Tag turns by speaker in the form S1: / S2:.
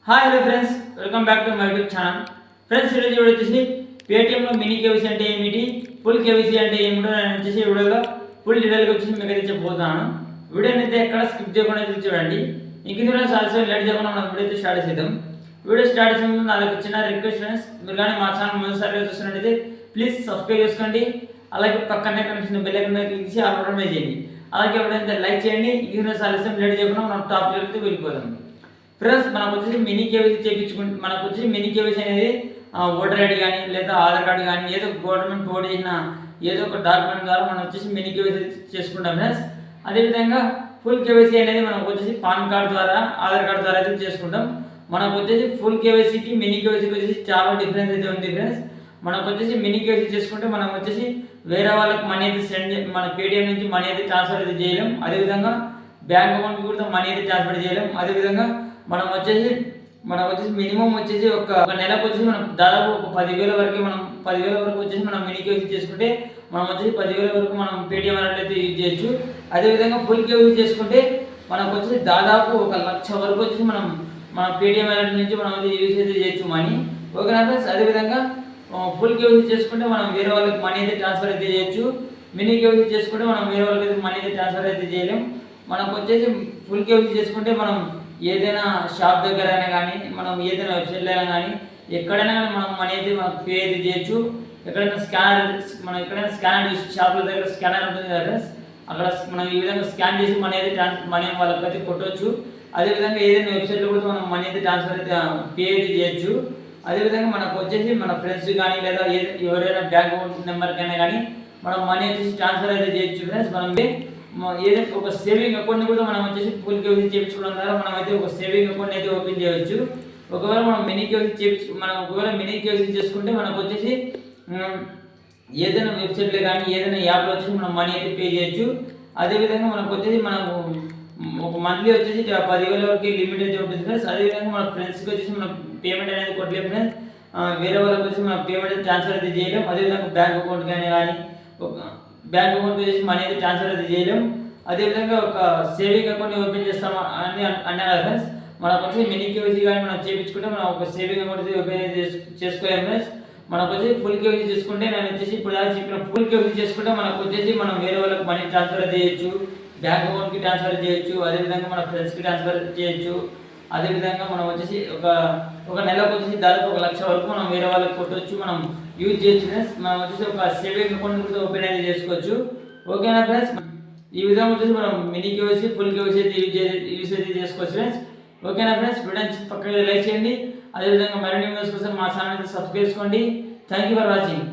S1: Hi hello friends, welcome back to my YouTube channel. Friends, ఈరోజు video వచ్చేసి పేటిఎంలో mini KYC అంటే ఏమిటి, full KYC అంటే ఏమిటో నేను వచ్చేసి వీడియోలో ఫుల్ డీటెయిల్గా వచ్చేసి మీకు అయితే చెప్పబోతున్నాను. వీడియోని అయితే ఎక్కడ స్కిప్ చేయకుండా చూడండి. ఇంక ఇందులో సాల్సో లేట్ చేయకుండా మనం వీడియో అయితే స్టార్ట్ చేద్దాం. వీడియో స్టార్ట్ చేసే ముందు నాకు చిన్న రిక్వెస్ట్ ఫ్రెండ్స్, మీరు కానీ మా ఛానల్ మొదటిసారిగా చూస్తున్నట్టయితే ప్లీజ్ సబ్స్క్రైబ్ చేసుకోండి. అలాగే పక్కనే కనిపిస్తున్న బెల్ ఐకాన్ మీద క్లిక్ చేసి ఆల్ బటన్ మీద చేయండి. అలాగే ఎవరైతే లైక్ చేయండి. ఇంక సాల్సో లేట్ చేయకుండా మనం టాపిక్ అయితే వెళ్ళిపోదాం. ఫ్రెండ్స్, మనకు వచ్చేసి మినీ కేవైసీ చేయించుకుంటే మనకు వచ్చేసి మినీ కేవైసీ అనేది ఓటర్ ఐడి కానీ లేదా ఆధార్ కార్డు కానీ ఏదో గవర్నమెంట్ ప్రొవైడ్ చేసిన ఏదో ఒక డాక్యుమెంట్ ద్వారా మనం వచ్చేసి మినీ కేవైసీ చేసుకుంటాం ఫ్రెండ్స్. అదేవిధంగా ఫుల్ కేవైసీ అనేది మనకు వచ్చేసి పాన్ కార్డు ద్వారా ఆధార్ కార్డు ద్వారా అయితే చేసుకుంటాం. మనకు వచ్చేసి ఫుల్ కేవైసీకి మినీ కేవైసీకి వచ్చేసి చాలా డిఫరెన్స్ అయితే ఉంది ఫ్రెండ్స్. మనకు వచ్చేసి మినీ కేవైసీ చేసుకుంటే మనం వచ్చేసి వేరే వాళ్ళకి మనీ అయితే మన పేటిఎం నుంచి మనీ అయితే ట్రాన్స్ఫర్ అయితే చేయలేం. అదేవిధంగా బ్యాంక్ అకౌంట్కి కూడా మనీ అయితే ట్రాన్స్ఫర్ చేయలేం. అదేవిధంగా మనకు వచ్చేసి మినిమం వచ్చేసి ఒక నెలకు వచ్చేసి మనం దాదాపు ఒక 10,000 వరకు మనం 10,000 వరకు వచ్చేసి మనం మినీ కేవైసీ చేసుకుంటే మనం వచ్చేసి 10,000 వరకు మనం పేటిఎం అనేది అయితే యూజ్ చేయొచ్చు. అదేవిధంగా ఫుల్ కేవైసీ చేసుకుంటే మనకు వచ్చేసి దాదాపు 1,00,000 వరకు వచ్చేసి మన పేటిఎం అనేది నుంచి మనం అయితే యూజ్ అయితే చేయొచ్చు మనీ. ఓకేనా ఫ్రెండ్స్? అదేవిధంగా ఫుల్ కేవైసీ చేసుకుంటే మనం వేరే వాళ్ళకి మనీ అయితే ట్రాన్స్ఫర్ అయితే చేయొచ్చు. మినీ కేవైసీ చేసుకుంటే మనం వేరే వాళ్ళకి అయితే మనీ అయితే ట్రాన్స్ఫర్ అయితే చేయలేం. మనకు వచ్చేసి ఫుల్ కేవైసీ చేసుకుంటే మనం ఏదైనా షాప్ దగ్గర అయినా కానీ మనం ఏదైనా వెబ్సైట్లో అయినా కానీ ఎక్కడైనా కానీ మనం మనీ అయితే మనకు పే అయితే చేయొచ్చు. ఎక్కడైనా స్కానర్ షాప్ల దగ్గర స్కానర్ ఉంటుంది కదా, అక్కడ మనం ఈ విధంగా స్కాన్ చేసి మనీ అయితే మనీ వాళ్ళకి అయితే కొట్టవచ్చు. అదేవిధంగా ఏదైనా వెబ్సైట్లో కూడా మనం మనీ అయితే ట్రాన్స్ఫర్ అయితే పే అయితే చేయొచ్చు. అదేవిధంగా మనకు వచ్చేసి మన ఫ్రెండ్స్ కానీ లేదా ఎవరైనా బ్యాంక్ అకౌంట్ నెంబర్కైనా కానీ మనం మనీ వచ్చేసి ట్రాన్స్ఫర్ అయితే చేయొచ్చు ఫ్రెండ్స్. మనం ఏదైనా ఒక సేవింగ్ అకౌంట్ కూడా మనం వచ్చేసి ఫుల్ కేవైసీ చేయించుకోవడం ద్వారా మనం అయితే ఒక సేవింగ్ అకౌంట్ అయితే ఓపెన్ చేయవచ్చు. ఒకవేళ మనం మినీ కేవైసీ చేసుకుంటే మనకు వచ్చేసి ఏదైనా వెబ్సైట్లో కానీ ఏదైనా యాప్లో వచ్చేసి మనం మనీ అయితే పే చేయొచ్చు. అదేవిధంగా మనకు వచ్చేసి మనకు ఒక మంత్లీ వచ్చేసి 10,000 వరకు లిమిట్ అయితే ఉంటుంది ఫ్రెండ్స్. అదేవిధంగా మన ఫ్రెండ్స్కి వచ్చేసి మనం పేమెంట్ అనేది కొట్టలేము ఫ్రెండ్స్. వేరే వాళ్ళకి వచ్చేసి మనం పేమెంట్ అయితే ట్రాన్స్ఫర్ అయితే చేయలేం. అదేవిధంగా బ్యాంక్ అకౌంట్ కానీ బ్యాంక్ అకౌంట్ వచ్చేసి మనీ అయితే ట్రాన్స్ఫర్ అయితే చేయలేం. అదేవిధంగా ఒక సేవింగ్ అకౌంట్ ఓపెన్ చేస్తాం అని అన్నారు ఫ్రెండ్స్. మనకు వచ్చి మినీ కేవైసీ కానీ మనం చేయించుకుంటే మనం ఒక సేవింగ్ అకౌంట్ అయితే ఓపెన్ అయితే చేసుకోలేము ఫ్రెండ్స్. మనకు వచ్చి ఫుల్ కేవైసీ చేసుకుంటే నేను వచ్చేసి ఇప్పుడు చెప్పిన ఫుల్ కేవైసీ చేసుకుంటే మనకు వచ్చేసి మనం వేరే వాళ్ళకి మనీ ట్రాన్స్ఫర్ అయితే చేయొచ్చు, బ్యాంక్ అకౌంట్కి ట్రాన్స్ఫర్ చేయొచ్చు, అదేవిధంగా మన ఫ్రెండ్స్కి ట్రాన్స్ఫర్ చేయొచ్చు. అదేవిధంగా మనం వచ్చేసి ఒక నెలకు వచ్చేసి దాదాపు 1,00,000 వరకు మనం వేరే వాళ్ళకి కొట్టవచ్చు, మనం యూజ్ చేయొచ్చు ఫ్రెండ్స్. మనం వచ్చేసి ఒక సేవింగ్ అకౌంట్ కూడా ఓపెన్ అయితే చేసుకోవచ్చు. ఓకేనా ఫ్రెండ్స్? ఈ విధంగా వచ్చేసి మనం మినీ కేవైసీ ఫుల్ కేవైసీ అయితే యూజ్ అయితే చేసుకోవచ్చు ఫ్రెండ్స్. ఓకేనా ఫ్రెండ్స్? వీడియోని పక్కన లైక్ చేయండి. అదేవిధంగా మరిన్ని వీడియోస్ కోసం మా ఛానల్ అయితే సబ్స్క్రైబ్ చేసుకోండి. Thank you for watching.